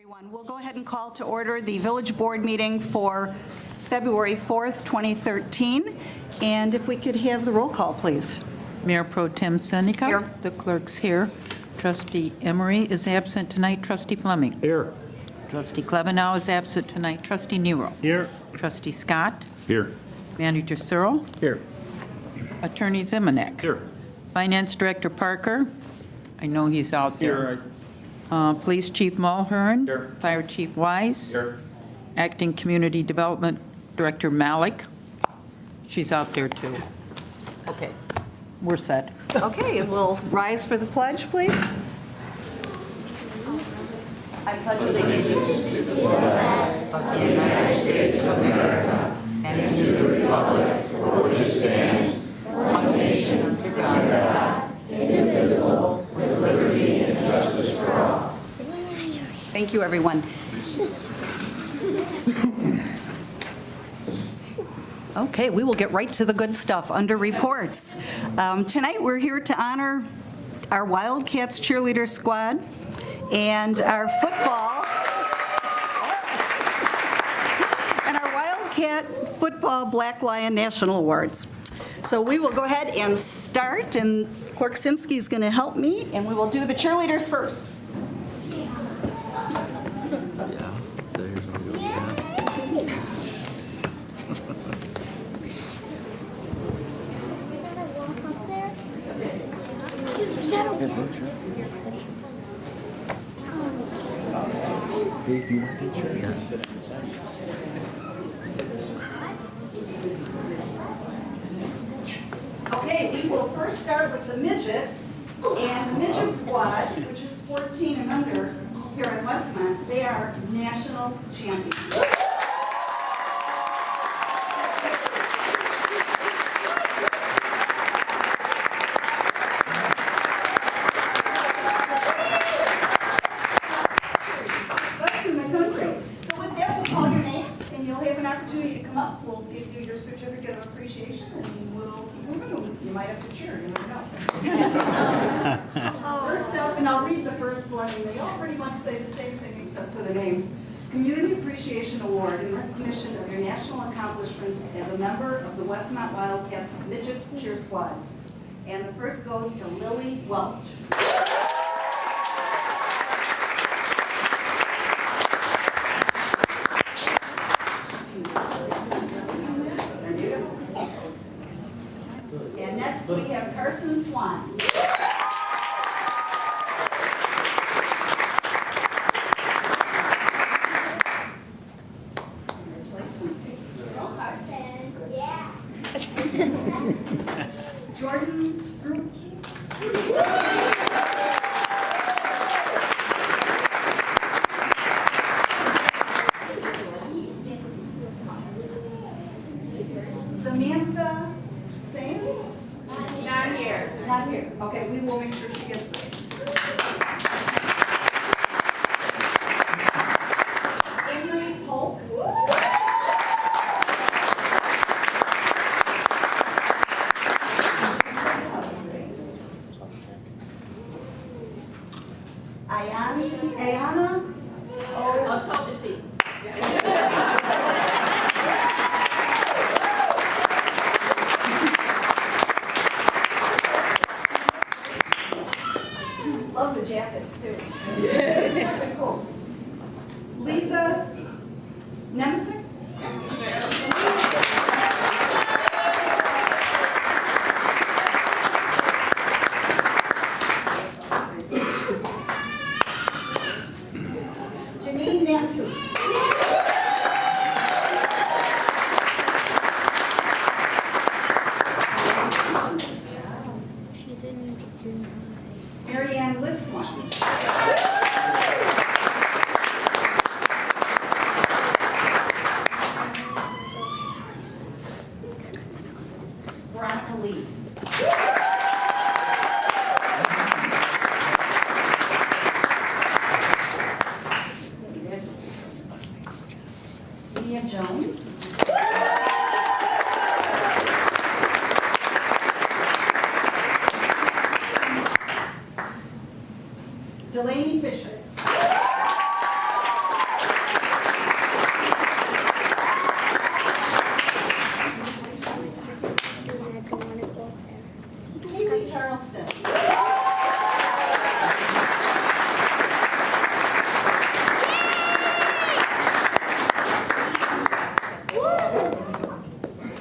Everyone, we'll go ahead and call to order the Village Board meeting for February 4th, 2013. And if we could have the roll call, please. Mayor Pro Tem Seneca. Here. The clerk's here. Trustee Emery is absent tonight. Trustee Fleming. Here. Trustee Klebanow is absent tonight. Trustee Nero. Here. Trustee Scott. Here. Manager Searle. Here. Attorney Zemanek. Here. Finance Director Parker. I know he's out there. Police Chief Mulhern. Here. Fire Chief Wise. Here. Acting Community Development Director Malik. She's out there too. Okay, we're set. Okay, and we'll rise for the pledge, please. I pledge allegiance Thank you, everyone. Okay, we will get right to the good stuff under reports. Tonight, we're here to honor our Wildcats cheerleader squad and our Wildcat Football Black Lion National Awards. So we will go ahead and start, and Clerk Simsky is going to help me, and we will do the cheerleaders first. If you want to chair, Okay, we will first start with the midgets, and the midget squad, which is 14 and under here in Westmont, they are national champions. Best in the country. So with that, we'll call your name, and you'll have an opportunity to come up. We'll give you your certificate of appreciation, and we'll keep moving. You might have to cheer, you never know. First up, and I'll read the first one, and they all pretty much say the same thing except for the name. Community Appreciation Award in recognition of your national accomplishments as a member of the Westmont Wildcats Midgets Cheer Squad. And the first goes to Lily Welch. And next we have Carson Swan. Jordan Stroop. Samantha Sands? Not here. Not here. Okay, we will make sure she gets this. Henry Polk. Ayana. Autopsy. Love the jackets, too. Cool. Lisa Nemesic? Janine Matthews. She's in junior Marianne Listwine. Veronica Lee. Leah Jones. Ralston.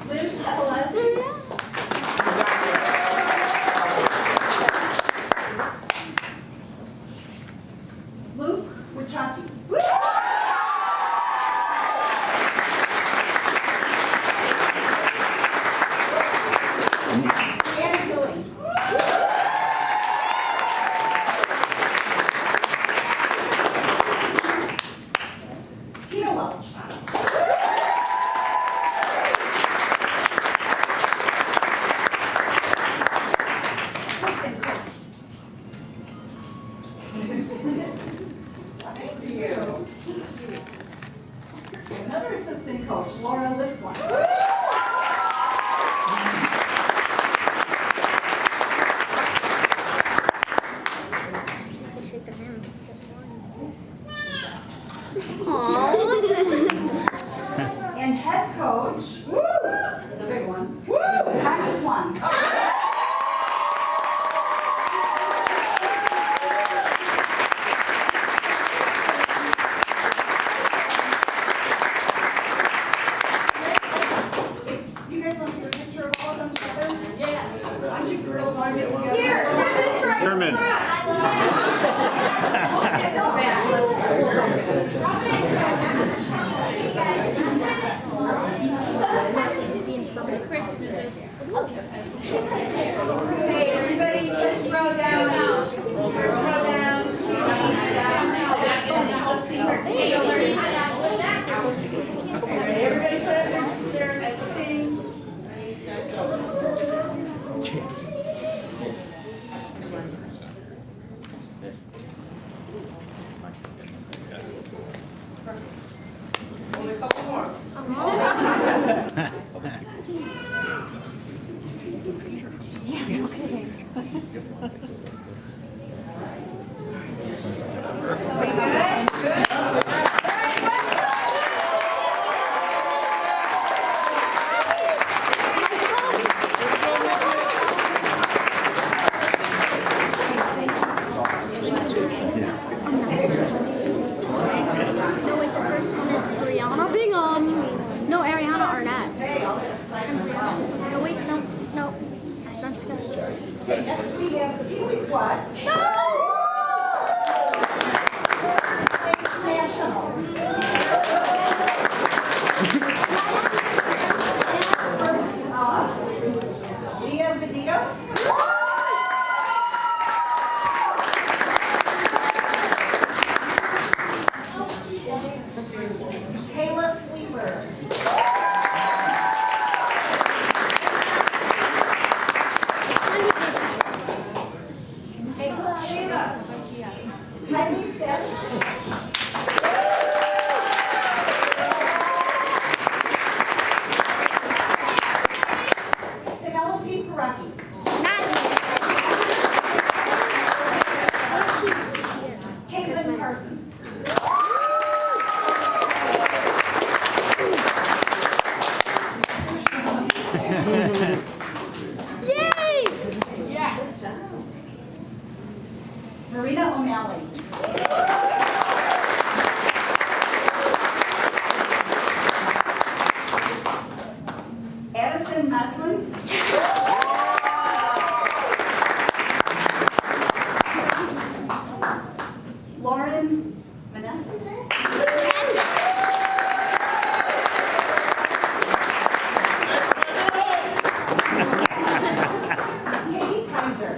Liz Gillespie. Luke Wachaki. Anna Gilly. Tina Welch. Assistant coach. Thank you. Another assistant coach, Laura Westmont. Shake their hand. Aww. And head coach, the big one, Connie Swan. You guys want to get a picture of all of them together? Yeah. Why don't you girls all get together? Here, Herman. Hey, everybody, first row down. First row down. Everybody put up their things. Only a couple more. No, wait, the first one is Ariana Bingham. No, Ariana Arnett. Hey, all that excitement. No, wait, no. That's good. Okay, next we have the Pee Wee Squad. Nationals. And first up, Gia Vedito. Kayla Sleeper. Kylie Sess. Penelope Paraki. Caitlin Parsons. Yay! Marina O'Malley. Addison Macklin. Lauren Maness. Katie Kaiser.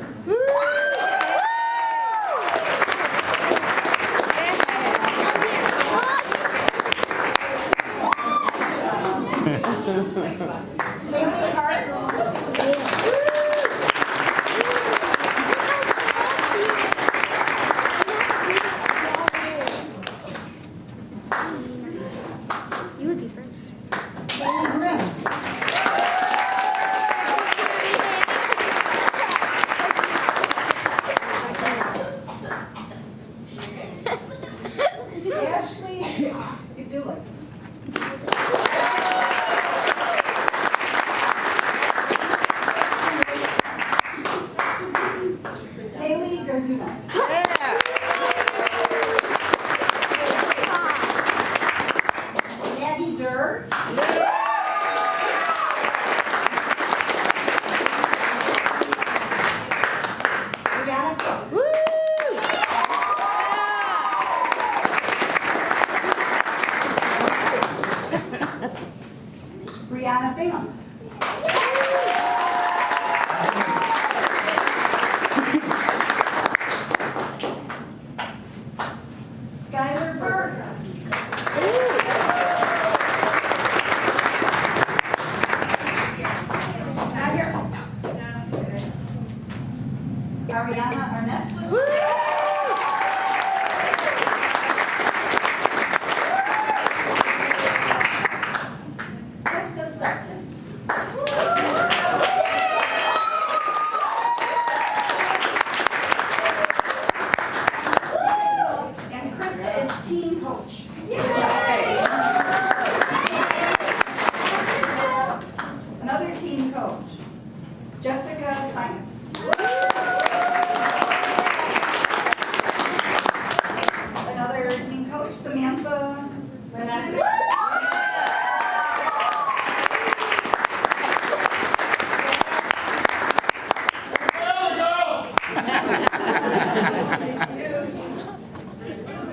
Ariana Arnett. Krista Sutton. And Krista is team coach. Another team coach, Jessica Simons. Another team coach, Samantha Vanessa.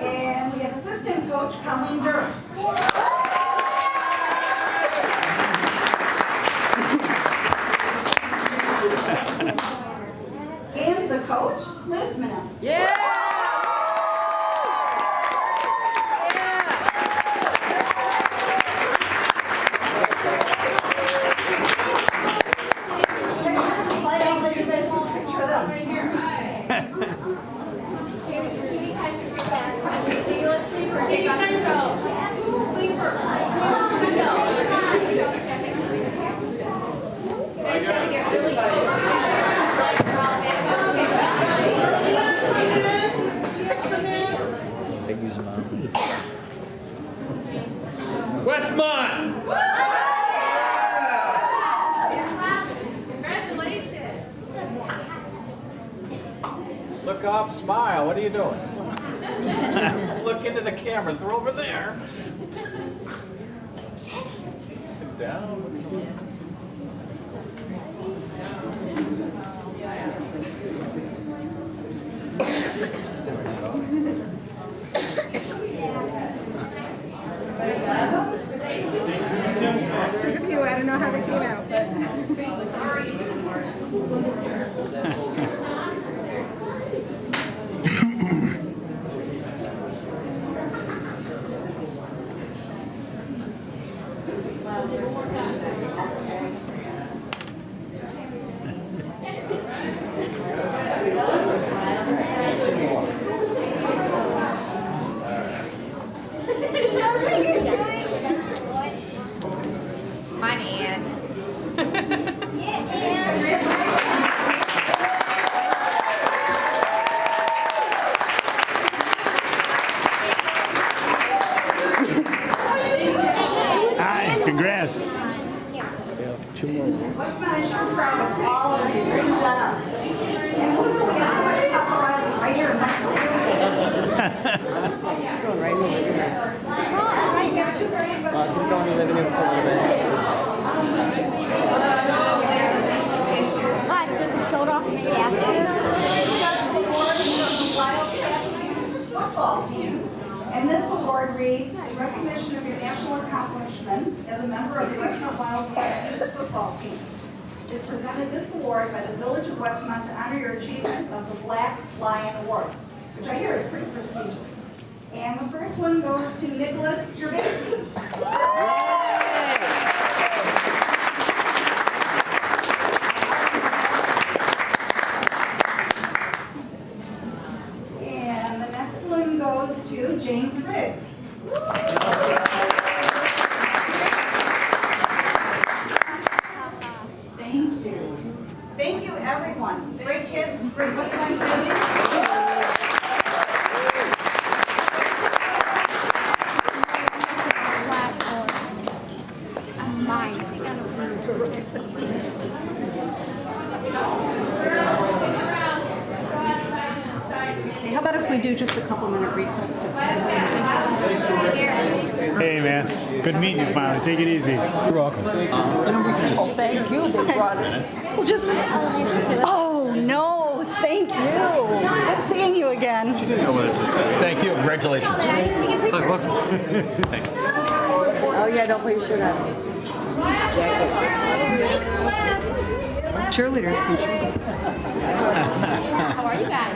And we have assistant coach, Colleen Durham. And the coach, Liz Maness. I'll let you guys picture them. Peggy's mom. Westmont! Look up, smile. What are you doing? Look into the cameras. They're over there. Down. Took a few, I don't know how they came out, but. Money in. Hi, congrats. We have 2 more. Westmont is sure proud of all of you. Great job. And we'll still get so much paparazzi right here in You got 2 very special. Why, so we showed off to the Football team, and this award reads, "In recognition of your national accomplishments as a member of the Westmont Wildcats youth football team." Is presented this award by the Village of Westmont to honor your achievement of the Black Lion Award, which I hear is pretty prestigious. And the first one goes to Nicholas Gervasi. And the next one goes to James Riggs. Thank you. Thank you, everyone. Great kids, great Westmont kids. Hey, how about if we do just a couple-minute recess? Hey, man. Good meeting you finally. Take it easy. You're welcome. Oh, thank you, they brought it. We'll just, oh, no, thank you. Good seeing you again. Thank you. Congratulations. Thanks. Oh, yeah, don't put your shirt on. Cheerleaders can cheer. How are you guys?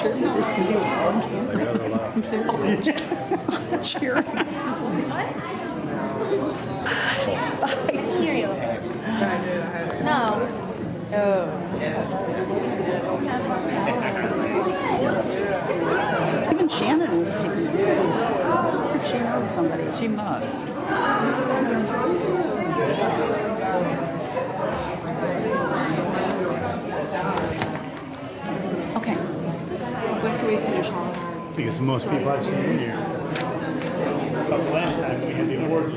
Cheerleaders can be on camera. Cheering. No. Oh. Even Shannon was taking it. If she knows somebody. She must. Okay. After we finish all of our... I think it's the most people I've seen here. About the last time we had the awards.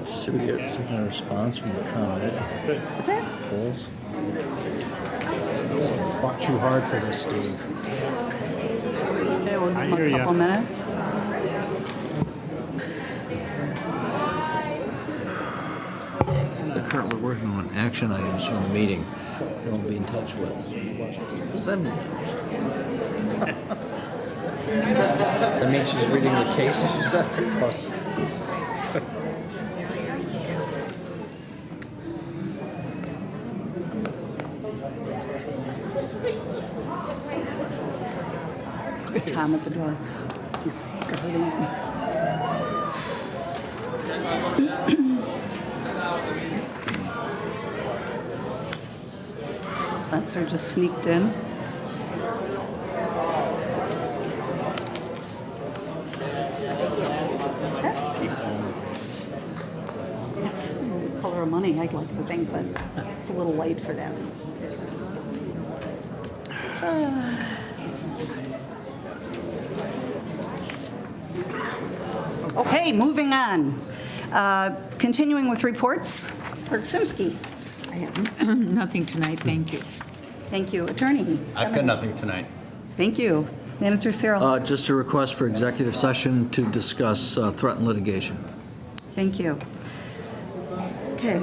Should we get some kind of response from the comment? What's that? Polls? Fought too hard for this, Steve. Okay, we'll give I them hear a ya. couple minutes. Currently working on action items from the meeting. We'll be in touch with. Send me. That means she's reading the cases you said? Plus. Tom at the door. He's guarding. Spencer just sneaked in. That's the color of money, I'd like to think, but it's a little light for that. Okay, moving on. Continuing with reports, Clerk Simsky. I have nothing tonight, thank you. Thank you. Attorney. I've got nothing tonight. Thank you. Manager Cyril. Just a request for executive session to discuss threat and litigation. Thank you. Okay.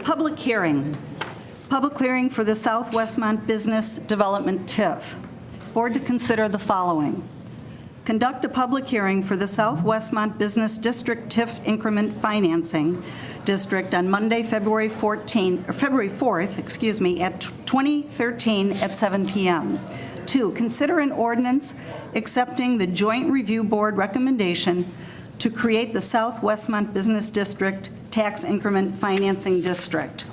Public hearing. Public hearing for the South Westmont Business Development TIF. Board to consider the following. Conduct a public hearing for the South Westmont Business District TIF Increment Financing District on Monday, February 4th, at 2013 at 7 p.m. 2, consider an ordinance accepting the Joint Review Board recommendation to create the South Westmont Business District Tax Increment Financing District.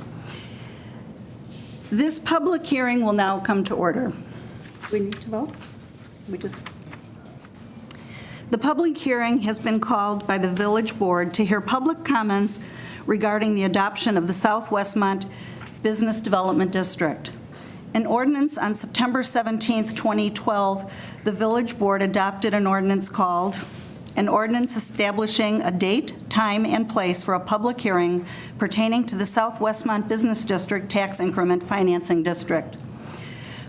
This public hearing will now come to order. We need to vote? The public hearing has been called by the Village Board to hear public comments regarding the adoption of the South Westmont Business Development District. An ordinance on September 17, 2012, the Village Board adopted an ordinance called an ordinance establishing a date, time, and place for a public hearing pertaining to the South Westmont Business District Tax Increment Financing District.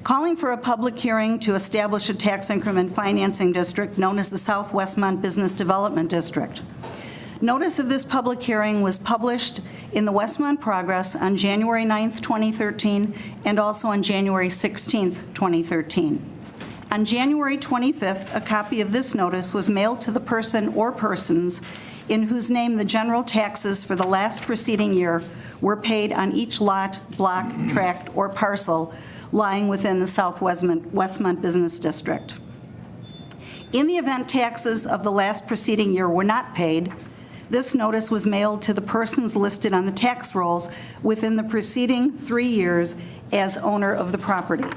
Calling for a public hearing to establish a tax increment financing district known as the South Westmont Business Development District. Notice of this public hearing was published in the Westmont Progress on January 9th, 2013, and also on January 16th, 2013. On January 25th, a copy of this notice was mailed to the person or persons in whose name the general taxes for the last preceding year were paid on each lot, block, tract, or parcel lying within the South Westmont Business District. In the event taxes of the last preceding year were not paid, this notice was mailed to the persons listed on the tax rolls within the preceding 3 years as owner of the property.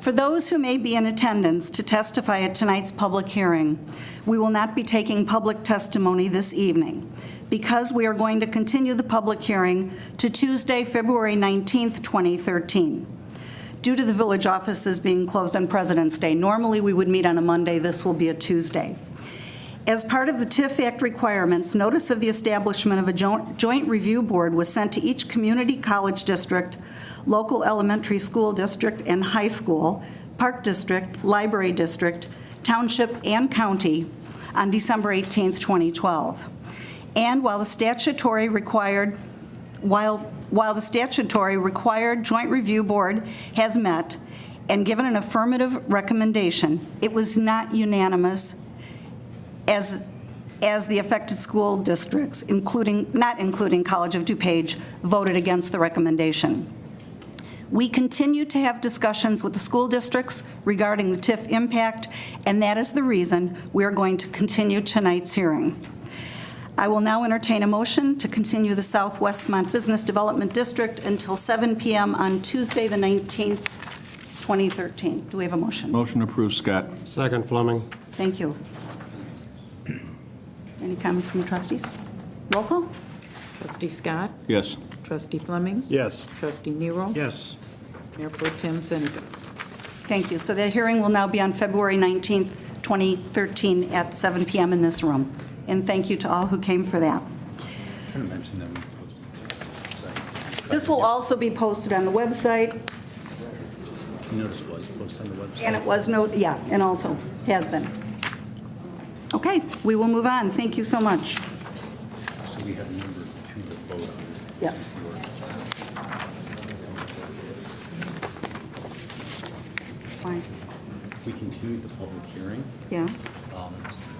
For those who may be in attendance to testify at tonight's public hearing, we will not be taking public testimony this evening because we are going to continue the public hearing to Tuesday, February 19th, 2013. Due to the village offices being closed on President's Day, normally we would meet on a Monday, this will be a Tuesday. As part of the TIF Act requirements, notice of the establishment of a joint review board was sent to each community college district, local elementary school district and high school, park district, library district, township, and county on December 18th, 2012. And while the statutory required while the statutory required joint review board has met and given an affirmative recommendation, it was not unanimous as the affected school districts, not including College of DuPage, voted against the recommendation. We continue to have discussions with the school districts regarding the TIF impact, and that is the reason we are going to continue tonight's hearing. I will now entertain a motion to continue the South Westmont Business Development District until 7 p.m. on Tuesday, the 19th, 2013. Do we have a motion? Motion approved, Scott. Second, Fleming. Thank you. Any comments from the trustees? Roll call? Trustee Scott? Yes. Trustee Fleming? Yes. Trustee Nero? Yes. Mayor Pro Tem Seneca. Thank you. So that hearing will now be on February 19th, 2013 at 7 p.m. in this room. And thank you to all who came for that. Should have mentioned that we posted on the website. This will also be posted on the website, The notice was posted on the website. and it was and also has been. Okay, we will move on. Thank you so much. So we have number 2 to vote on. Yes. Fine. We continued the public hearing, Yeah.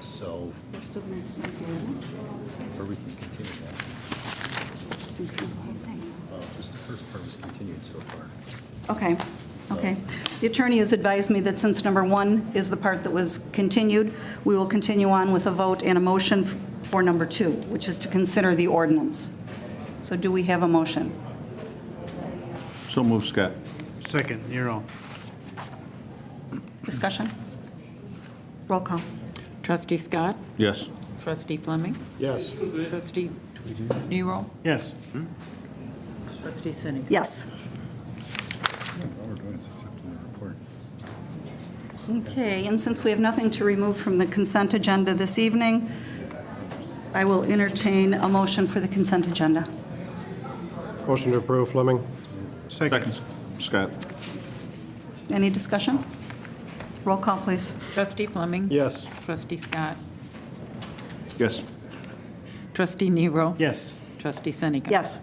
so, We're still going to decide the ordinance. or we can continue that. Well, just the first part was continued so far. Okay, okay. The attorney has advised me that since number 1 is the part that was continued, we will continue on with a vote and a motion for number 2, which is to consider the ordinance. So do we have a motion? So moved, Scott. Second, Nero. Discussion? Roll call. Trustee Scott? Yes. Trustee Fleming? Yes. Trustee Nero? Yes. Trustee Seneca. Yes. All we're doing is accepting the report. Okay, and since we have nothing to remove from the consent agenda this evening, I will entertain a motion for the consent agenda. Motion to approve, Fleming. Second, Scott. Any discussion? Roll call, please. Trustee Fleming? Yes. Trustee Scott? Yes. Trustee Nero? Yes. Trustee Seneca? Yes.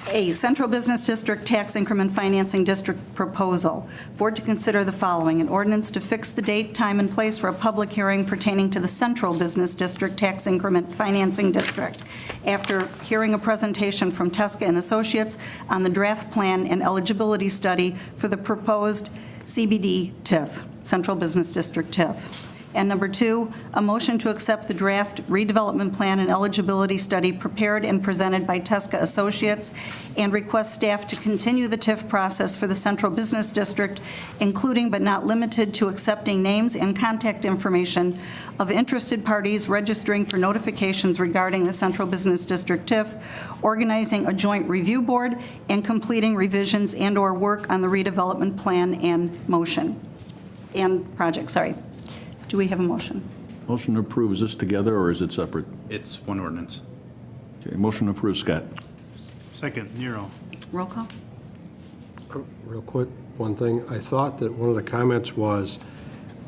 A, Central Business District Tax Increment Financing District Proposal. Board to consider the following: an ordinance to fix the date, time, and place for a public hearing pertaining to the Central Business District Tax Increment Financing District. After hearing a presentation from Teska and Associates on the draft plan and eligibility study for the proposed CBD TIF, Central Business District TIF. And number 2, a motion to accept the draft redevelopment plan and eligibility study prepared and presented by Teska Associates and request staff to continue the TIF process for the Central Business District, including but not limited to accepting names and contact information of interested parties registering for notifications regarding the Central Business District TIF, organizing a joint review board, and completing revisions and/or work on the redevelopment plan and project. Do we have a motion? Motion to approve. Is this together or is it separate? It's one ordinance. Okay, motion to approve, Scott. Second, Nero. Roll call? Real quick, one thing. I thought that one of the comments was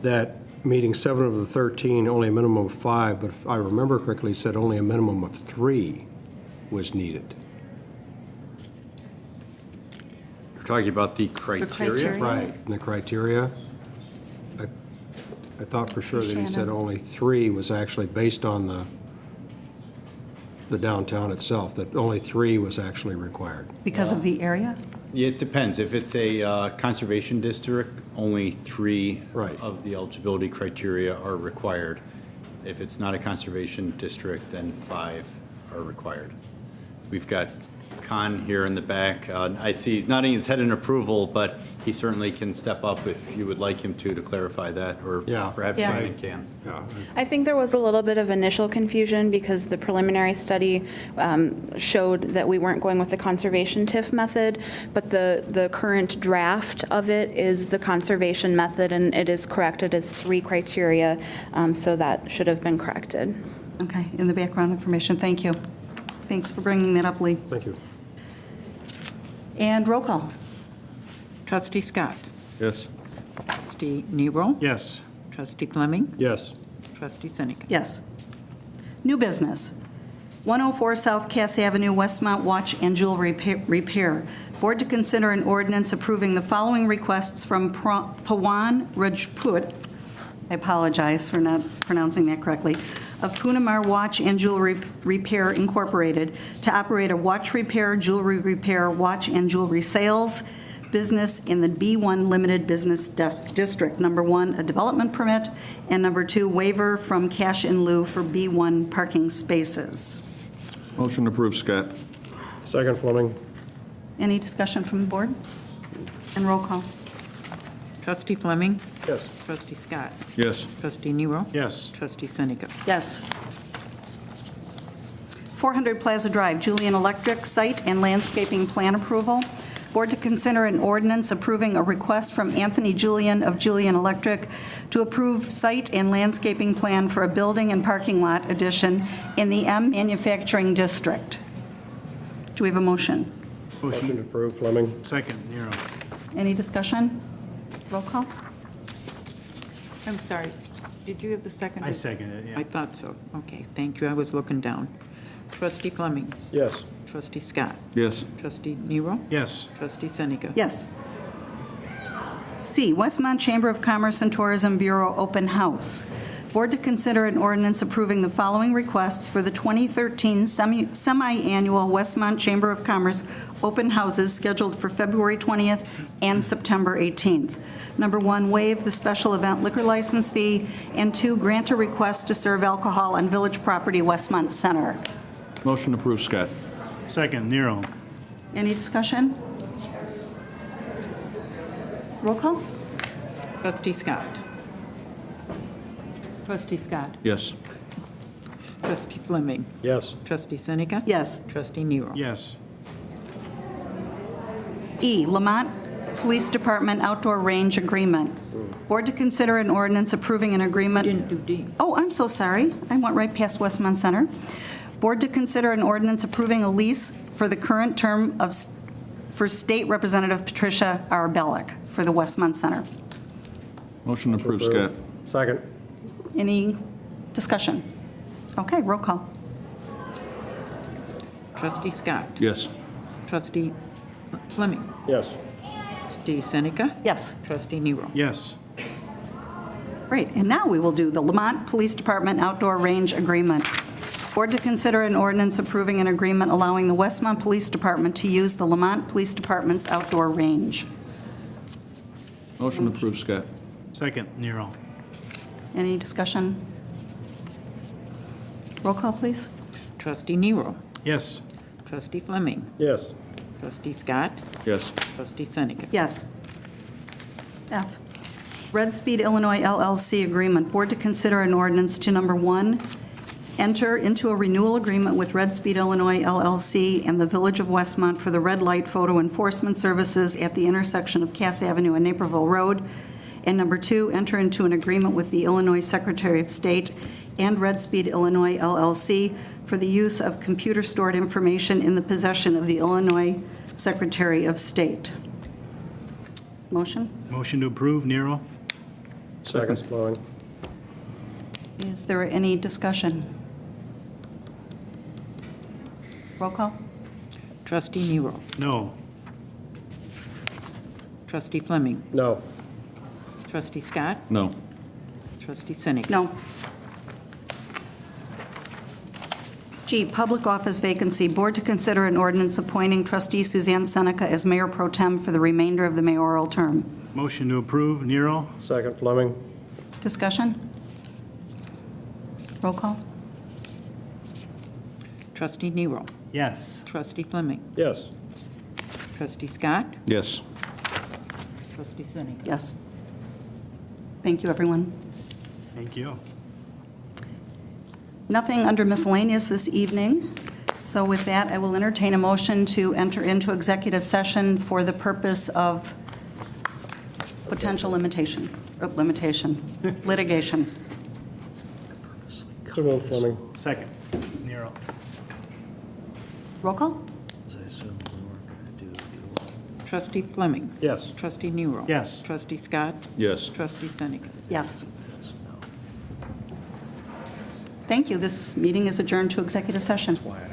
that meeting 7 of the 13, only a minimum of 5, but if I remember correctly, it said only a minimum of 3 was needed. You're talking about the criteria? criteria? Right, and the criteria. I thought for sure that he said Shannon. only 3 was actually based on the downtown itself, that only 3 was actually required. Because of the area? Yeah, it depends. If it's a conservation district, only 3 Right. of the eligibility criteria are required. If it's not a conservation district, then 5 are required. We've got Khan here in the back. I see he's nodding his head in approval, but he certainly can step up if you would like him to clarify that, or Yeah. perhaps Yeah. Shannon can. Yeah. I think there was a little bit of initial confusion because the preliminary study showed that we weren't going with the conservation TIF method, but the current draft of it is the conservation method, and it is corrected as 3 criteria, so that should have been corrected. Okay, in the background information, thank you. Thanks for bringing that up, Lee. Thank you. And roll call. Trustee Scott? Yes. Trustee Nero? Yes. Trustee Fleming? Yes. Trustee Seneca? Yes. New business. 104 South Cass Avenue, Westmont Watch and Jewelry Repair. Board to consider an ordinance approving the following requests from Pawan Rajput, I apologize for not pronouncing that correctly, of Punamar Watch and Jewelry Repair Incorporated to operate a watch repair, jewelry repair, watch and jewelry sales business in the B1 Limited Business District. Number 1, a development permit, and number 2, waiver from cash in lieu for B1 parking spaces. Motion approved, Scott. Second, Fleming. Any discussion from the board? And roll call. Trustee Fleming. Yes. Trustee Scott. Yes. Trustee Nero. Yes. Trustee Seneca. Yes. 400 Plaza Drive, Julian Electric Site and Landscaping Plan Approval. Board to consider an ordinance approving a request from Anthony Julian of Julian Electric to approve site and landscaping plan for a building and parking lot addition in the M Manufacturing District. Do we have a motion? Motion approved, Fleming. Second, Nero. Any discussion? Roll call? I'm sorry, did you have the second? I seconded it, yeah. I thought so. Okay, thank you. I was looking down. Trustee Fleming. Yes. Trustee Scott. Yes. Trustee Nero. Yes. Trustee Seneca. Yes. C, Westmont Chamber of Commerce and Tourism Bureau Open House. Board to consider an ordinance approving the following requests for the 2013 semi-annual Westmont Chamber of Commerce open houses scheduled for February 20th and September 18th. Number 1, waive the special event liquor license fee, and 2, grant a request to serve alcohol on village property Westmont Center. Motion approved, Scott. Second, Nero. Any discussion? Roll call? Trustee Scott. Trustee Scott. Yes. Trustee Fleming. Yes. Trustee Seneca. Yes. Trustee Nero. Yes. E, Lamont Police Department Outdoor Range Agreement. Board to consider an ordinance approving an agreement. Didn't do D. Oh, I'm so sorry. I went right past Westmont Center. Board to consider an ordinance approving a lease for the current term for State Representative Patricia R. Bellick for the Westmont Center. Motion approved, Scott. Second. Any discussion? Okay, roll call. Trustee Scott. Yes. Trustee Fleming. Yes. Trustee Seneca. Yes. Trustee Nero. Yes. Great, and now we will do the Lamont Police Department Outdoor Range Agreement. Board to consider an ordinance approving an agreement allowing the Westmont Police Department to use the Lamont Police Department's outdoor range. Motion approved, Scott. Second, Nero. Any discussion? Roll call, please. Trustee Nero. Yes. Trustee Fleming. Yes. Trustee Scott. Yes. Trustee Seneca. Yes. F, Red Speed Illinois LLC Agreement. Board to consider an ordinance to, number 1, enter into a renewal agreement with Red Speed Illinois LLC and the Village of Westmont for the red light photo enforcement services at the intersection of Cass Avenue and Naperville Road. And number 2, enter into an agreement with the Illinois Secretary of State and Red Speed Illinois LLC for the use of computer-stored information in the possession of the Illinois Secretary of State. Motion? Motion to approve, Nero. Second, Fleming. Is there any discussion? Roll call? Trustee Nero. No. Trustee Fleming. No. Trustee Scott. No. Trustee Seneca. No. G, Public Office Vacancy. Board to consider an ordinance appointing trustee Suzanne Seneca as mayor pro tem for the remainder of the mayoral term. Motion to approve, Nero. Second, Fleming. Discussion? Roll call? Trustee Nero. Yes. Trustee Fleming. Yes. Trustee Scott. Yes. Trustee Seneca. Yes. Thank you, everyone. Thank you. Nothing under miscellaneous this evening. So with that, I will entertain a motion to enter into executive session for the purpose of potential litigation. So moved, Fleming. Second, Nero. Roll call? Trustee Fleming. Yes. Trustee Nero. Yes. Trustee Scott. Yes. Trustee Seneca. Yes. Thank you. This meeting is adjourned to executive session. Why I